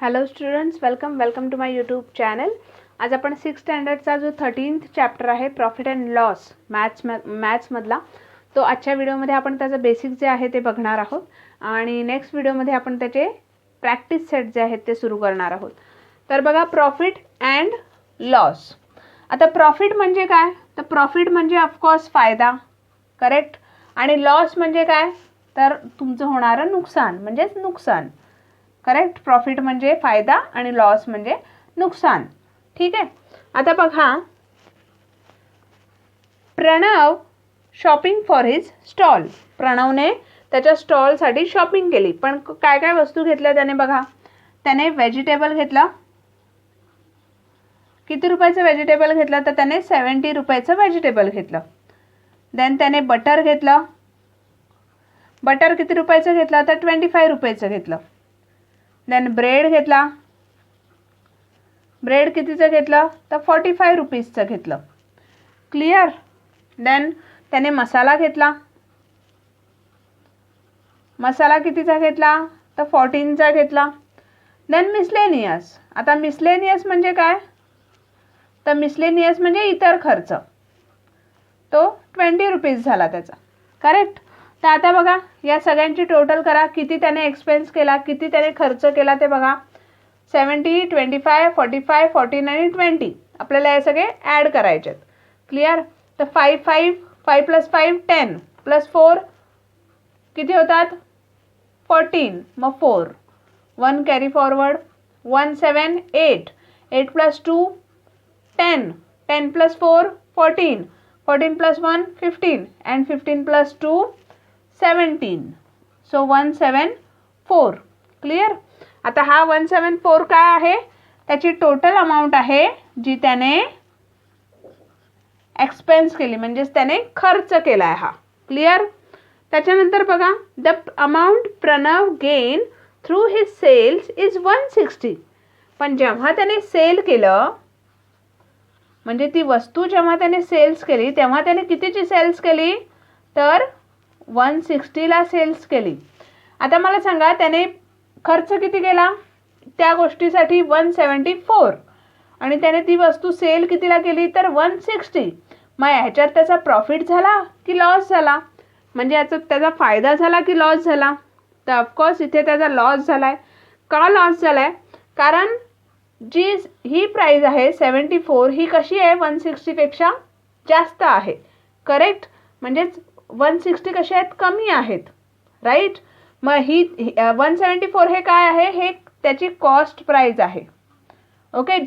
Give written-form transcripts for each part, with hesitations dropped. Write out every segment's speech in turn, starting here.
Hello students, welcome to my YouTube channel. आज आपण 6th स्टँडर्डचा जो 13th चॅप्टर आहे प्रॉफिट अँड लॉस मॅथ्समधला तो आजच्या व्हिडिओमध्ये आपण त्याचं बेसिक जे आहे ते बघणार आहोत आणि नेक्स्ट व्हिडिओमध्ये आपण त्याचे प्रॅक्टिस सेट जे आहेत ते सुरू करणार आहोत. तर बघा, प्रॉफिट अँड लॉस. आता प्रॉफिट म्हणजे काय? तर प्रॉफिट म्हणजे ऑफकोर्स फायदा, करेक्ट. आणि लॉस म्हणजे काय? तर तुमचं होणारं नुकसान म्हणजेच नुकसान, करेक्ट. प्रॉफिट म्हणजे फायदा आणि लॉस म्हणजे नुकसान. ठीक आहे. आता बघा, Pranav shopping for his stall. प्रणवने त्याच्या स्टॉलसाठी शॉपिंग केली. पण काय काय वस्तू घेतल्या त्याने? बघा, त्याने व्हेजिटेबल घेतला. किती रुपयाचं व्हेजिटेबल घेतलं? तर त्याने 70 रुपयाचं व्हेजिटेबल घेतलं. देन त्याने बटर घेतलं. बटर किती रुपयाचं घेतलं? तर 25 रुपयाचं घेतलं. देन ब्रेड घेतला. ब्रेड कितीचं घेतलं? तर 45 रुपीजचं घेतलं. क्लिअर. देन त्याने मसाला घेतला. मसाला कितीचा घेतला? तर 14चा घेतला. Then miscellaneous. आता मिसलेनियस म्हणजे काय? तर मिसलेनियस म्हणजे इतर खर्च, तो 20 रुपीज झाला त्याचा, करेक्ट. तर आता बघा, या सगळ्यांची टोटल करा. किती त्याने एक्सपेन्स केला, किती त्याने खर्च केला ते बघा. 70, 25, 45, 14 आणि 20 आपल्याला हे सगळे ॲड करायचे आहेत. क्लिअर. तर 5 प्लस 5 10 प्लस 4 किती होतात? 14. मग 4 1 carry forward. 1 7 8 8 plus 2 10 10 plus 4 14 14 plus 1 15 and 15 plus 2 17. So 174. Clear. आता हा 174 काय आहे? त्याची टोटल अमाऊंट आहे जी त्याने एक्सपेन्स केली, म्हणजेच त्याने खर्च केला आहे हा. क्लिअर. त्याच्यानंतर बघा, the amount Pranav gain through his sales is 160. पण जेव्हा त्याने सेल केलं, म्हणजे ती वस्तू जेव्हा त्याने सेल्स केली तेव्हा त्याने कितीची सेल्स केली? तर 160ला सेल्स केली. आता मला सांगा, त्याने खर्च किती केला त्या गोष्टीसाठी? 174. आणि त्याने ती वस्तू सेल कितीला केली? तर 160. मग ह्याच्यात त्याचा प्रॉफिट झाला की लॉस झाला? म्हणजे याचा त्याचा फायदा झाला की लॉस झाला? तर ऑफकोर्स इथे त्याचा लॉस झाला आहे. का लॉस झाला आहे? कारण जी ही प्राईज आहे 74 ही कशी आहे? 160पेक्षा जास्त आहे, करेक्ट. म्हणजेच 160 कसे आहेत? कमी आहेत, राईट. मग ही 174 हे काय आहे? हे त्याची कॉस्ट प्राईज आहे. ओके.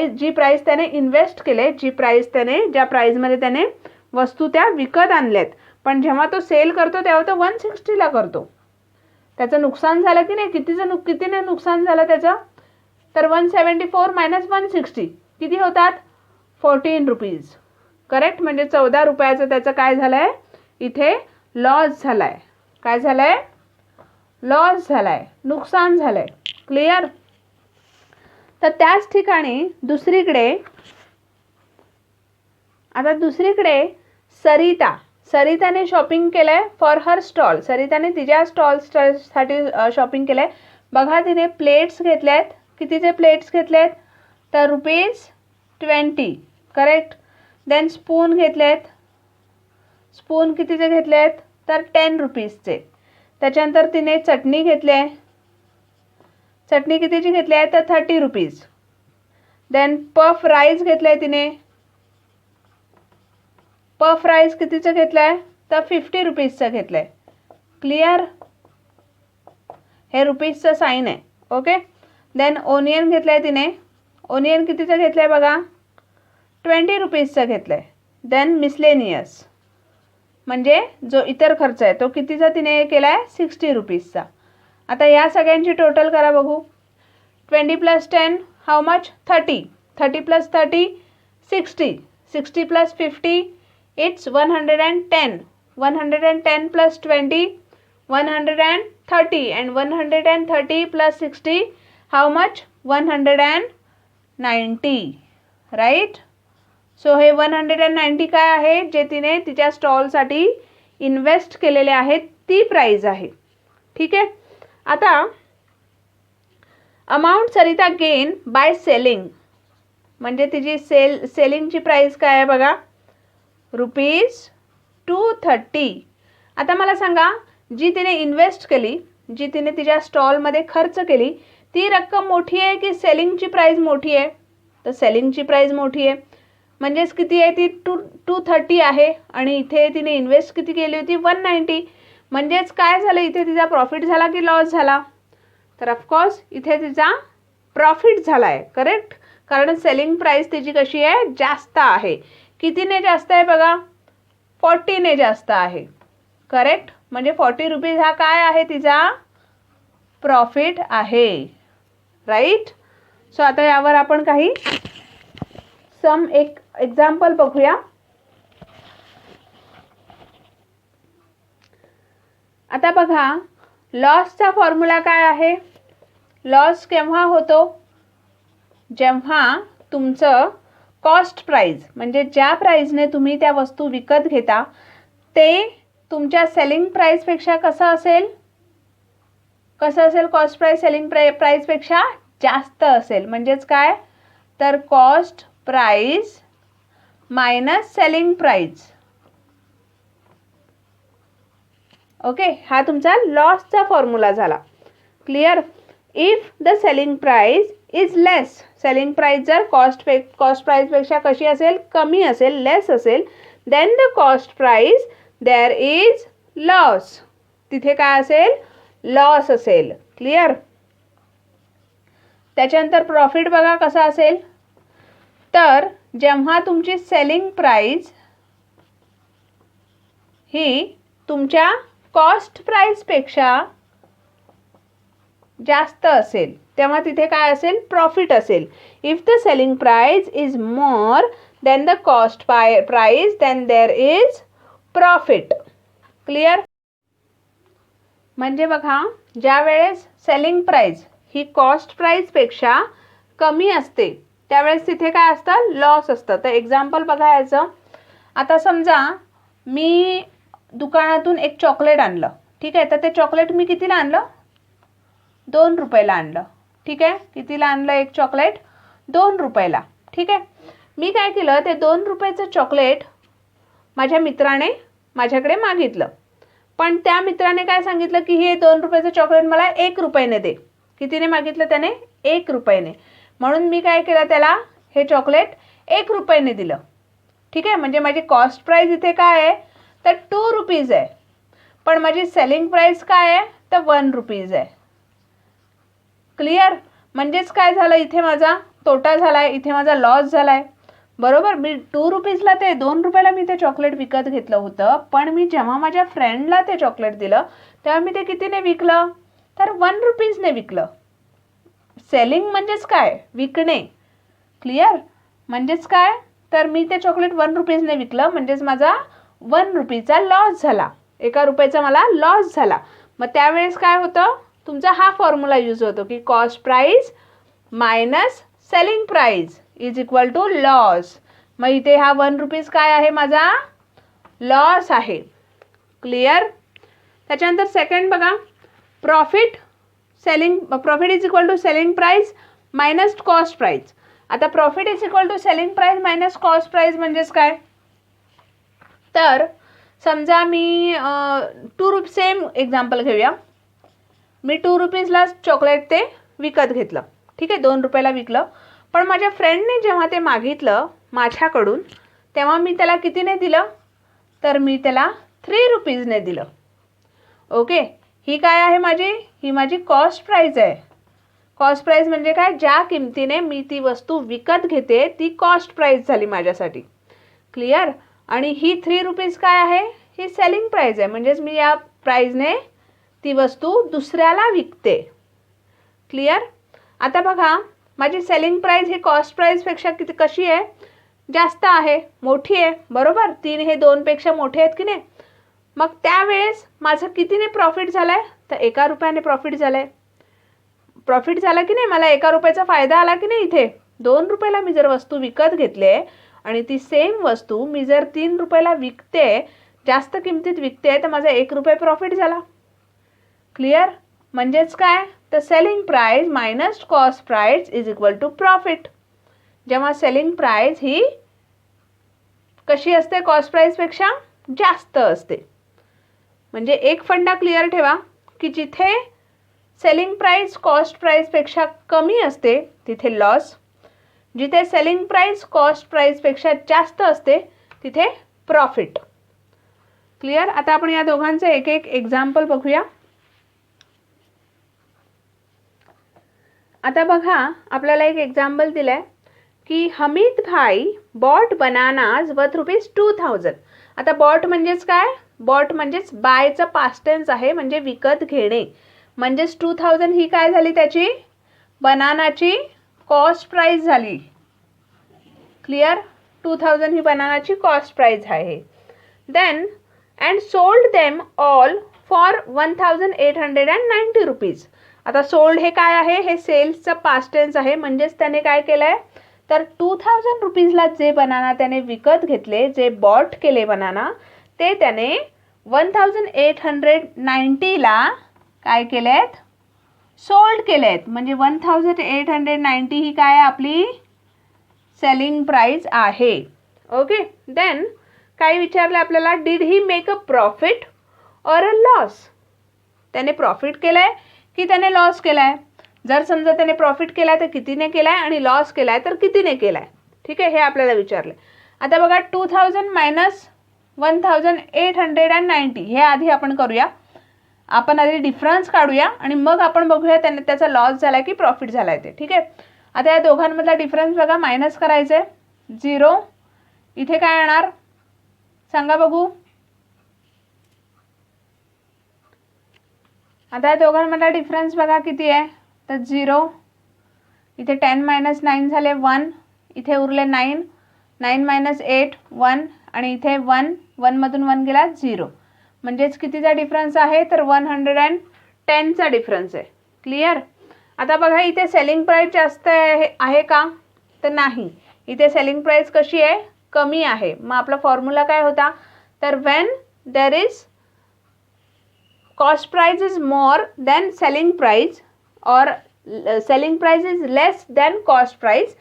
जी प्राईज त्याने इन्व्हेस्ट केले, ज्या प्राईजमध्ये त्याने वस्तू त्या विकत आणल्यात, पण जेव्हा तो सेल करतो तेव्हा तो 160ला करतो. त्याचं नुकसान झालं की नाही? कितीने नुकसान झालं त्याचं? तर 174 मायनस 160 किती होतात? 14 रुपीज, करेक्ट. म्हणजे 14 रुपयाचं त्याचं काय झालं आहे? इथे लॉस झाला आहे. काय झालं आहे? लॉस झाला आहे, नुकसान झालं आहे. क्लिअर. तर त्याच ठिकाणी दुसरीकडे सरिताने शॉपिंग केलं आहे फॉर हर स्टॉल. सरिताने तिच्या स्टॉलसाठी शॉपिंग केलं आहे. बघा, तिने प्लेट्स घेतल्या आहेत. कितीचे प्लेट्स घेतले आहेत? तर ₹20, करेक्ट. देन स्पून घेतले आहेत. स्पून कितीचे घेतले आहेत? तर 10 रुपीजचे. त्याच्यानंतर तिने चटणी घेतली आहे. चटणी कितीची घेतली आहे? तर 30 रुपीज. देन पफ राईस घेतलं आहे तिने. पफ राईस कितीचं घेतलं आहे? तर 50 रुपीजचं घेतलं आहे. क्लिअर. हे रुपीजचं साईन आहे, ओके. देन ओनियन घेतलं आहे तिने. ओनियन कितीचं घेतलं आहे? बघा, 20 रुपीजचं घेतलं आहे. देन मिसलेनियस म्हणजे जो इतर खर्च आहे तो कितीचा तिने केला आहे? 60 रुपीजचा. आता या सगळ्यांची टोटल करा बघू. 20 plus 10 how much? 30. 30 plus 30 60. 60 plus 50 it's 110. 110 plus 20 130. And 130 plus 60 how much? 190, right. So हे 190 काय आहे? जे तिने तिच्या स्टॉलसाठी इन्व्हेस्ट केलेले आहेत ती प्राईज आहे. ठीक आहे. आता amount Sarita gain by selling, म्हणजे तिची सेलिंगची प्राईस काय आहे बघा, ₹230. आता मला सांगा, जी तिने इन्व्हेस्ट केली, जी तिने तिच्या स्टॉलमध्ये खर्च केली, ती रक्कम मोठी आहे की सेलिंगची प्राईस मोठी आहे? तर सेलिंगची प्राईस मोठी आहे, म्हणजेच किती आहे ती 230 आहे, आणि इथे तिने इन्व्हेस्ट किती केली होती 190. म्हणजेच काय झालं, इथे तिचा प्रॉफिट झाला की लॉस झाला? तर ऑफकोर्स इथे तिचा प्रॉफिट झाला आहे. करेक्ट, कारण सेलिंग प्राईस तिची कशी आहे, जास्त आहे. कितीने जास्त आहे बघा, 40ने जास्त आहे. करेक्ट, म्हणजे ₹40 हा काय आहे, तिचा प्रॉफिट आहे. राईट. सो आता यावर आपण काही एक एक्झाम्पल बघूया. आता बघा, लॉसचा फॉर्म्युला काय आहे? लॉस केव्हा होतो? जेव्हा तुमचं कॉस्ट प्राईस, म्हणजे ज्या प्राईसने तुम्ही त्या वस्तू विकत घेता ते तुमच्या सेलिंग प्राईसपेक्षा कसं असेल? कॉस्ट प्राईस सेलिंग प्राईसपेक्षा जास्त असेल. म्हणजेच काय, तर cost price minus selling price. Okay, हा तुमचा लॉसचा फॉर्म्युला झाला. Clear. If the selling price is less, selling price जर कॉस्ट प्राईसपेक्षा कशी असेल, कमी असेल, लेस असेल, then the cost price there is loss. तिथे काय असेल, लॉस असेल. क्लिअर. त्याच्यानंतर प्रॉफिट बघा कसा असेल, तर जेव्हा तुमची सेलिंग प्राईस ही तुमच्या कॉस्ट प्राईसपेक्षा जास्त असेल तेव्हा तिथे काय असेल, प्रॉफिट असेल. If the selling price is more then the cost price then there is profit. Clear. म्हणजे बघा, ज्या वेळेस सेलिंग प्राईस ही कॉस्ट प्राईसपेक्षा कमी असते त्यावेळेस तिथे काय असतं, लॉस असतं. तर एक्झाम्पल बघा याचं. आता समजा मी दुकानातून एक चॉकलेट आणलं, ठीक आहे. तर ते चॉकलेट मी कितीला आणलं, ₹2 आणलं. ठीक आहे. कितीला आणलं एक चॉकलेट, ₹2. ठीक आहे. मी काय केलं, ते ₹2चं चॉकलेट माझ्या मित्राने माझ्याकडे मागितलं, पण त्या मित्राने काय सांगितलं की हे ₹2चं चॉकलेट मला ₹1 दे. कितीने मागितलं त्याने, ₹1. म्हणून मी काय केलं, त्याला हे चॉकलेट ₹1 दिलं. ठीक आहे. म्हणजे माझी कॉस्ट प्राईस इथे काय आहे, तर ₹2 आहे, पण माझी सेलिंग प्राईस काय आहे, तर ₹1 आहे. क्लिअर. म्हणजेच काय झालं, इथे माझा तोटा झाला आहे, इथे माझा लॉस झाला आहे. बरोबर. मी ₹2ला ते ₹2 मी ते चॉकलेट विकत घेतलं होतं, पण मी जेव्हा माझ्या फ्रेंडला ते चॉकलेट दिलं तेव्हा मी ते कितीने विकलं, तर ₹1ने विकलं. सेलिंग म्हणजेच काय, विकणे. क्लिअर. म्हणजेच काय, तर मी ते चॉकलेट ₹1ने विकलं, म्हणजेच माझा ₹1चा लॉस झाला, ₹1चा मला लॉस झाला. मग त्यावेळेस काय होतं, तुमचा हा फॉर्म्युला यूज होतो की cost price minus selling price is equal to loss. मग इथे हा ₹1 काय आहे, माझा लॉस आहे. क्लिअर. त्याच्यानंतर सेकंड बघा, profit is equal to selling price minus cost price. आता profit is equal to selling price minus cost price म्हणजेच काय, तर समजा मी सेम एक्झाम्पल घेऊया. मी ₹2ला चॉकलेट ते विकत घेतलं, ठीक आहे. ₹2ला विकलं, पण माझ्या फ्रेंडने जेव्हा ते मागितलं माझ्याकडून तेव्हा मी त्याला कितीने दिलं, तर मी त्याला ₹3ने दिलं. ओके. ही काय आहे माझी, ही माझी कॉस्ट प्राईस आहे. कॉस्ट प्राईस म्हणजे काय, ज्या किमतीने मी ती वस्तू विकत घेते ती कॉस्ट प्राईस झाली माझ्यासाठी. क्लिअर. आणि ही ₹3 काय आहे, ही सेलिंग प्राईस आहे, म्हणजेच मी या प्राईसने ती वस्तू दुसऱ्याला विकते. क्लिअर. आता बघा, माझी सेलिंग प्राईस ही कॉस्ट प्राईसपेक्षा कशी आहे, जास्त आहे, मोठी आहे. बरोबर. 3 हे 2पेक्षा मोठे आहेत की नाही. मग त्यावेळेस माझं कितीने प्रॉफिट झालं आहे, तर ₹1ने प्रॉफिट झालं आहे. प्रॉफिट झाला की नाही, मला ₹1चा फायदा आला की नाही. इथे ₹2ला मी जर वस्तू विकत घेतले आणि ती सेम वस्तू मी जर ₹3ला विकते, जास्त किमतीत विकते, तर माझा ₹1 प्रॉफिट झाला. क्लिअर. म्हणजेच काय, तर selling price minus cost price is equal to profit. जेव्हा सेलिंग प्राइस ही कशी असते, कॉस्ट प्राइसपेक्षा जास्त असते. म्हणजे एक फंडा क्लिअर ठेवा की जिथे सेलिंग प्राइस कॉस्ट प्राइसपेक्षा कमी असते तिथे लॉस, जिथे सेलिंग प्राइस कॉस्ट प्राइसपेक्षा जास्त असते तिथे प्रॉफिट. क्लिअर. आता आपण या दोघांचे एक एक एक्झाम्पल बघूया. आता बघा, आपल्याला एक एक्झाम्पल दिलंय की हमीद भाई बॉट बनानाज वर्थ ₹2000. आता बॉट म्हणजेच काय, बॉट म्हणजेच बायचं पास्ट टेन्स आहे, म्हणजे विकत घेणे. म्हणजेच 2000 ही काय झाली, त्याची बनानाची कॉस्ट प्राइस झाली. क्लिअर. 2000 ही बनानाची कॉस्ट प्राइस आहे. Then and sold them all for ₹1890. आता सोल्ड हे काय आहे, हे सेल्सचं पास्ट टेन्स आहे. म्हणजेच त्याने काय केलं आहे, तर ₹2000 जे बनाना त्याने विकत घेतले, जे बॉट केले बनाना, ते त्याने 1890 काय केले आहेत, सोल्ड केले आहेत. म्हणजे 1890 ही काय आपली सेलिंग प्राइस आहे. ओके. देन काय विचारलं आपल्याला, did he make a profit or a loss. त्याने प्रॉफिट केलाय की त्याने लॉस केलाय. जर समजा त्याने प्रॉफिट केलाय तर कितीने केलाय, आणि लॉस केलाय तर कितीने केलाय. ठीक आहे, हे आपल्याला विचारले. आता बघा, 2000 मायनस 1890 हे आधी आपण करूया. आपण आधी डिफरन्स काढूया आणि मग आपण बघूया त्याने त्याचा लॉस झाला की प्रॉफिट झालाय ते. ठीक आहे. आता या दोघांमधला डिफरन्स बघा, मायनस करायचं आहे. 0 इथे काय येणार सांगा बघू. आता या दोघांमधला डिफरन्स बघा किती आहे, तर 0. इथे 10 मायनस 9 झाले 1. इथे उरले 9. 9 मायनस 8 1. आणि इथे 1. 1 मधून 1 गेला 0. म्हणजेच कितीचा डिफरन्स आहे, तर 110चा डिफरन्स आहे. क्लिअर. आता बघा, इथे सेलिंग प्राइस जास्त आहे का, तर नाही. इथे सेलिंग प्राइस कशी आहे, कमी आहे. मग आपला फॉर्म्युला काय होता, तर when there is cost price is more than selling price और selling price is less than cost price,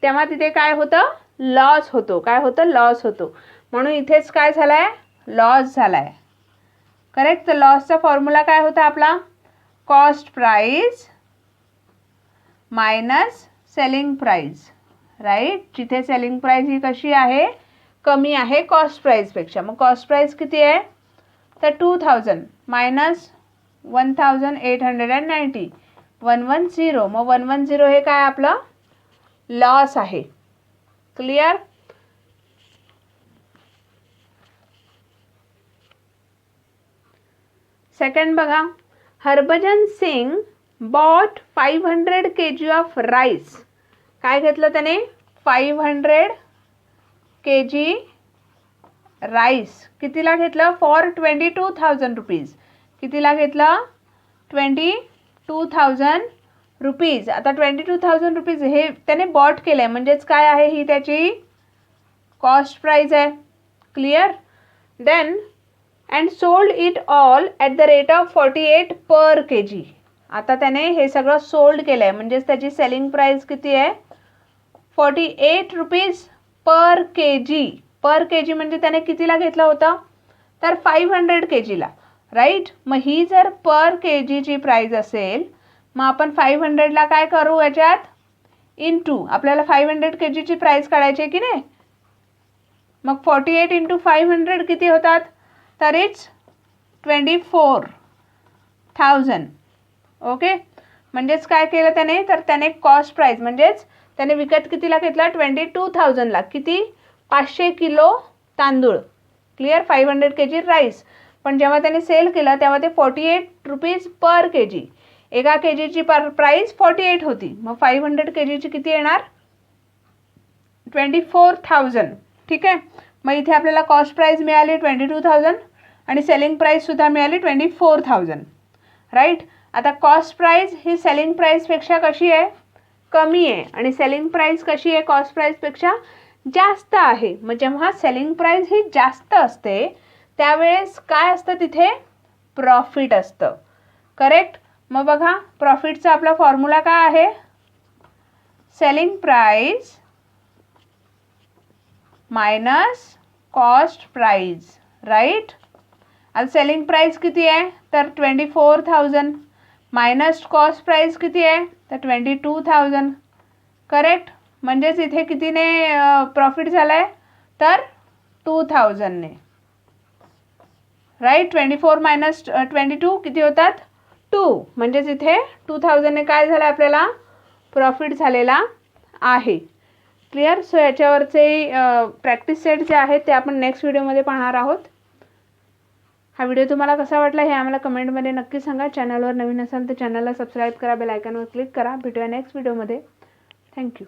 तेव्हा तिथे काय होतं, लॉस होतो. काय होतं, लॉस होतो. म्हणून इथेच काय झालाय, लॉस झालाय. करेक्ट. तर लॉसचा फॉर्म्युला काय होता आपला, cost price minus selling price. Right. जिथे सेलिंग प्राइस ही कशी आहे, कमी आहे कॉस्ट प्राइसपेक्षा. मग कॉस्ट प्राइस किती आहे, तर 2000 मायनस 1890 110. मग 110 हे काय आपलं लॉस आहे. क्लिअर. सेकंड बघा, Harbhajan Singh bought 500 kg of rice. काय घेतलं त्याने, 500 kg राईस. कितीला घेतलं, फॉर ₹22,000. कितीला घेतलं, ₹22,000. आता ₹22,000 हे त्याने बॉट केलं आहे. म्हणजेच काय आहे, ही त्याची कॉस्ट प्राइस आहे. Clear. Then and sold it all at the rate of 48 per kg. आता त्याने हे सगळं सोल्ड केलं आहे. म्हणजेच त्याची सेलिंग प्राइस किती आहे, ₹48 पर kg. पर kg म्हणजे त्याने कितीला घेतलं होतं, तर 500 kgला. राईट. मग ही जर पर kgची प्राइस असेल, मग आपण 500ला काय करू, याच्यात इंटू. आपल्याला 500 kgची प्राइस काढायची आहे की नाही. मग 48 इंटू 500 किती होतात, तर इट्स 24,000. ओके. म्हणजेच काय केलं त्याने, तर त्याने कॉस्ट प्राइस म्हणजेच त्याने विकत कितीला घेतला, 22,000ला. किती, 500 किलो तांदूळ. क्लिअर. 500 kg rice. पण जेव्हा त्याने सेल केलं तेव्हा ते ₹48 पर kg. एका kgची प्राइस 48 होती. मग 500 kgची किती येणार, 24,000. ठीक आहे. मग इथे आपल्याला कॉस्ट प्राइस मिळाली 22,000 आणि सेलिंग प्राइससुद्धा मिळाली 24,000. राईट. आता कॉस्ट प्राइस ही सेलिंग प्राइसपेक्षा कशी आहे, कमी आहे. आणि सेलिंग प्राइस कशी आहे, कॉस्ट प्राइसपेक्षा जास्त आहे. मग जेव्हा सेलिंग प्राइस ही जास्त असते त्यावेळेस काय असतं, तिथे प्रॉफिट असतं. करेक्ट. मग बघा प्रॉफिटचा आपला फॉर्म्युला काय आहे, selling price minus cost price, right. आता सेलिंग प्राइस किती आहे तर 24,000 मायनस कॉस्ट प्राइस किती आहे तर 22,000, करेक्ट. म्हणजेच इथे कितीने प्रॉफिट झाला आहे तर 2,000ने, राईट. 24 मायनस 22 किती होतात 2, म्हणजेच इथे 2,000ने काय झालं आपल्याला प्रॉफिट झालेला आहे. क्लिअर. सो याच्यावरचे प्रॅक्टिस सेट जे आहेत ते आपण नेक्स्ट व्हिडिओमध्ये पाहणार आहोत. हा व्हिडिओ तुम्हाला कसा वाटला हे आम्हाला कमेंटमध्ये नक्की सांगा. चॅनलवर नवीन असाल तर चॅनलला सबस्क्राईब करा, बेल आयकॉनवर क्लिक करा. भेटूया नेक्स्ट व्हिडिओमध्ये. थँक्यू.